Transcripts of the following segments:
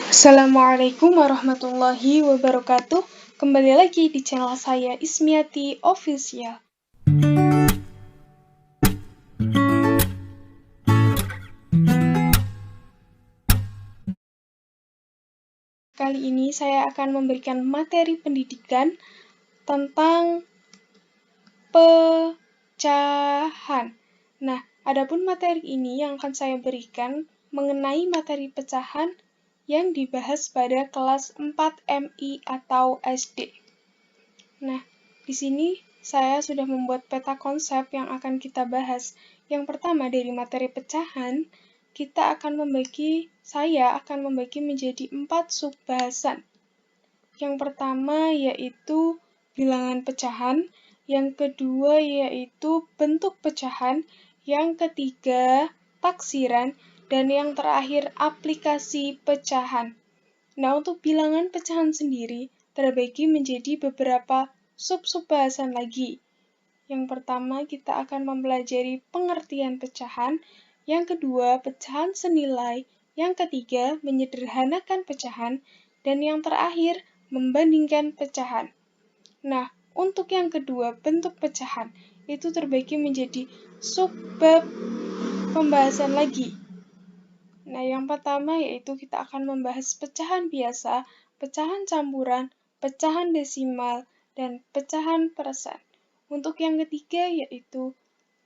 Assalamualaikum warahmatullahi wabarakatuh. Kembali lagi di channel saya Ismiati Official. Kali ini saya akan memberikan materi pendidikan tentang pecahan. Nah, adapun materi ini yang akan saya berikan mengenai materi pecahan yang dibahas pada kelas 4 MI atau SD. Nah, di sini saya sudah membuat peta konsep yang akan kita bahas. Yang pertama dari materi pecahan, saya akan membagi menjadi 4 subbahasan. Yang pertama yaitu bilangan pecahan, yang kedua yaitu bentuk pecahan, yang ketiga taksiran, dan yang terakhir aplikasi pecahan. Nah, untuk bilangan pecahan sendiri terbagi menjadi beberapa sub-subbahasan lagi. Yang pertama, kita akan mempelajari pengertian pecahan. Yang kedua, pecahan senilai. Yang ketiga, menyederhanakan pecahan. Dan yang terakhir, membandingkan pecahan. Nah, untuk yang kedua, bentuk pecahan, itu terbagi menjadi subbab pembahasan lagi. Nah, yang pertama yaitu kita akan membahas pecahan biasa, pecahan campuran, pecahan desimal, dan pecahan persen. Untuk yang ketiga yaitu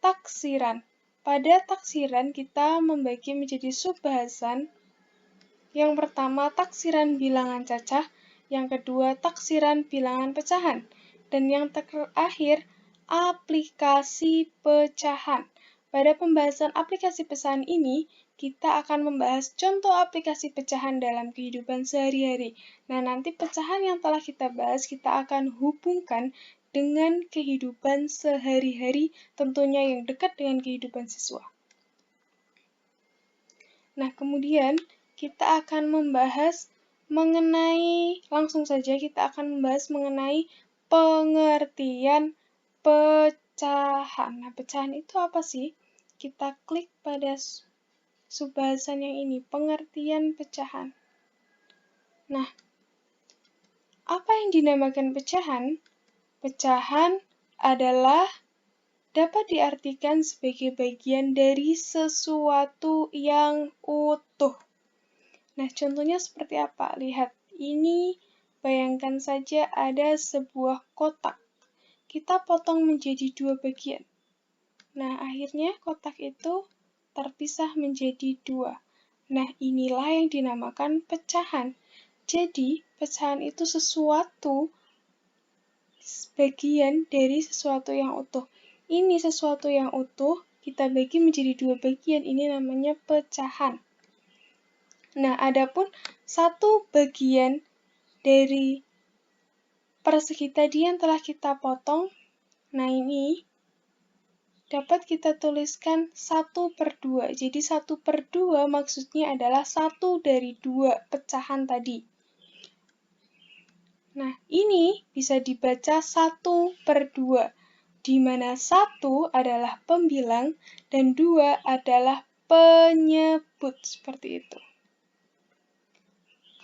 taksiran. Pada taksiran kita membagi menjadi subbahasan. Yang pertama taksiran bilangan cacah, yang kedua taksiran bilangan pecahan, dan yang terakhir aplikasi pecahan. Pada pembahasan aplikasi pecahan ini, kita akan membahas contoh aplikasi pecahan dalam kehidupan sehari-hari. Nah, nanti pecahan yang telah kita bahas, kita akan hubungkan dengan kehidupan sehari-hari, tentunya yang dekat dengan kehidupan siswa. Nah, kemudian kita akan membahas langsung saja kita akan membahas mengenai pengertian pecahan. Nah, pecahan itu apa sih? Kita klik pada subbahasan yang ini, pengertian pecahan. Nah, apa yang dinamakan pecahan? Pecahan adalah dapat diartikan sebagai bagian dari sesuatu yang utuh. Nah, contohnya seperti apa? Lihat, ini bayangkan saja ada sebuah kotak. Kita potong menjadi 2 bagian. Nah, akhirnya kotak itu terpisah menjadi 2. Nah, inilah yang dinamakan pecahan. Jadi, pecahan itu bagian dari sesuatu yang utuh. Ini sesuatu yang utuh, kita bagi menjadi 2 bagian, ini namanya pecahan. Nah, adapun satu bagian dari persegi tadi yang telah kita potong, nah ini dapat kita tuliskan 1/2. Jadi 1/2 maksudnya adalah 1 dari 2 pecahan tadi. Nah, ini bisa dibaca 1/2, di mana 1 adalah pembilang dan 2 adalah penyebut, seperti itu.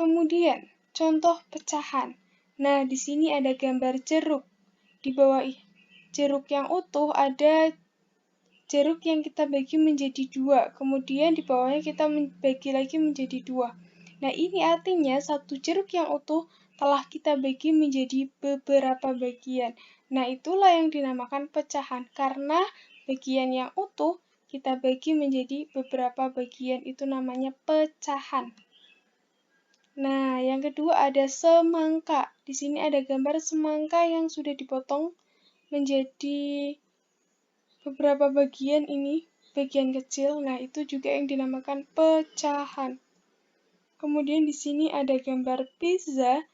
Kemudian, contoh pecahan. Nah, di sini ada gambar jeruk. Di bawah jeruk yang utuh ada jeruk yang kita bagi menjadi 2. Kemudian di bawahnya kita bagi lagi menjadi 2. Nah, ini artinya satu jeruk yang utuh telah kita bagi menjadi beberapa bagian. Nah, itulah yang dinamakan pecahan. Karena bagian yang utuh kita bagi menjadi beberapa bagian, itu namanya pecahan. Nah, yang kedua ada semangka. Di sini ada gambar semangka yang sudah dipotong menjadi beberapa bagian, ini bagian kecil. Nah, itu juga yang dinamakan pecahan. Kemudian di sini ada gambar pizza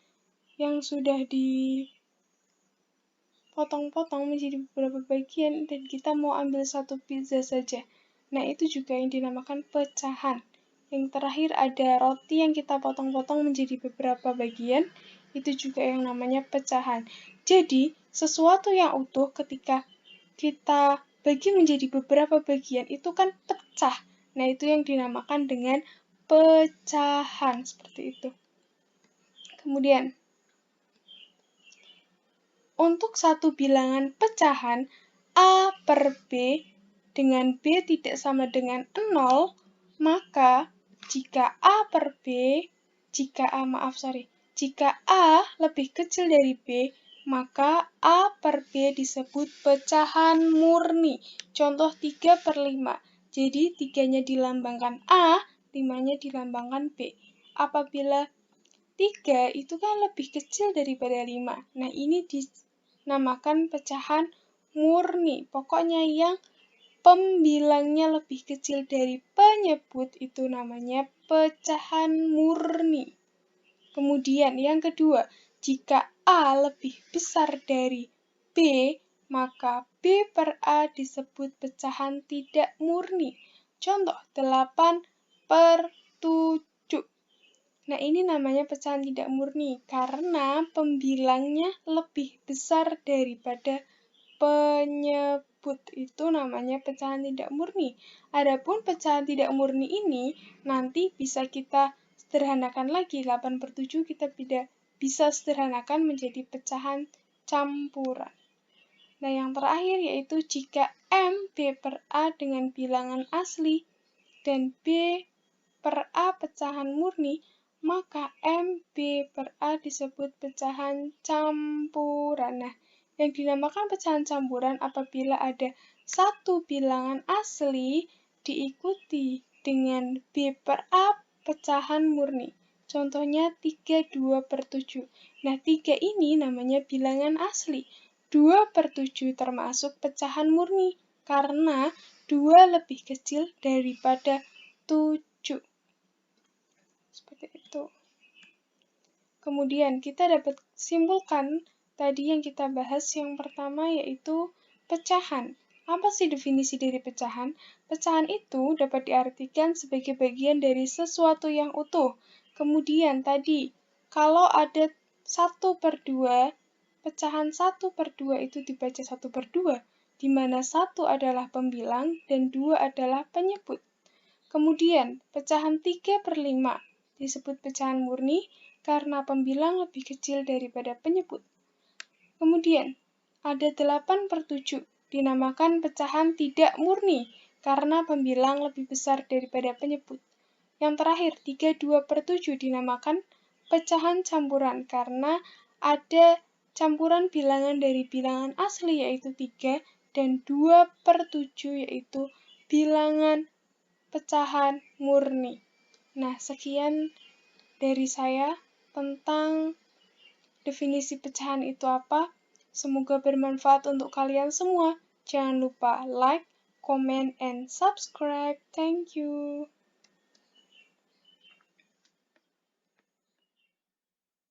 yang sudah dipotong-potong menjadi beberapa bagian dan kita mau ambil satu pizza saja. Nah, itu juga yang dinamakan pecahan. Yang terakhir ada roti yang kita potong-potong menjadi beberapa bagian, itu juga yang namanya pecahan. Jadi, sesuatu yang utuh ketika kita bagi menjadi beberapa bagian itu kan pecah. Nah, itu yang dinamakan dengan pecahan, seperti itu. Kemudian, untuk satu bilangan pecahan A per B dengan B tidak sama dengan 0, maka jika A lebih kecil dari B, maka A per B disebut pecahan murni. Contoh 3 per 5. Jadi 3-nya dilambangkan A, 5-nya dilambangkan B. Apabila 3 itu kan lebih kecil daripada 5. Nah, ini dinamakan pecahan murni. Pokoknya yang pembilangnya lebih kecil dari penyebut itu namanya pecahan murni. Kemudian yang kedua, jika A lebih besar dari B, maka B per A disebut pecahan tidak murni. Contoh 8 per 7. Nah, ini namanya pecahan tidak murni karena pembilangnya lebih besar daripada penyebut. Itu namanya pecahan tidak murni. Adapun pecahan tidak murni ini nanti bisa kita sederhanakan lagi. 8 per 7 kita bisa sederhanakan menjadi pecahan campuran. Nah, yang terakhir yaitu jika M B per A dengan bilangan asli dan B per A pecahan murni, maka M B per A disebut pecahan campuran. Nah, yang dinamakan pecahan campuran apabila ada satu bilangan asli diikuti dengan B per A pecahan murni. Contohnya 3/2 per 7. Nah, 3 ini namanya bilangan asli. 2 per 7 termasuk pecahan murni, karena 2 lebih kecil daripada 7. Seperti itu. Kemudian kita dapat simpulkan tadi yang kita bahas yang pertama yaitu pecahan. Apa sih definisi dari pecahan? Pecahan itu dapat diartikan sebagai bagian dari sesuatu yang utuh. Kemudian tadi, kalau ada 1 per 2, pecahan 1 per 2 itu dibaca 1 per 2, di mana 1 adalah pembilang dan 2 adalah penyebut. Kemudian, pecahan 3 per 5 disebut pecahan murni karena pembilang lebih kecil daripada penyebut. Kemudian, ada 8 per 7 dinamakan pecahan tidak murni karena pembilang lebih besar daripada penyebut. Yang terakhir, 3/2 per 7 dinamakan pecahan campuran karena ada campuran bilangan dari bilangan asli yaitu 3 dan 2 per 7 yaitu bilangan pecahan murni. Nah, sekian dari saya tentang definisi pecahan itu apa. Semoga bermanfaat untuk kalian semua. Jangan lupa like, comment, and subscribe. Thank you.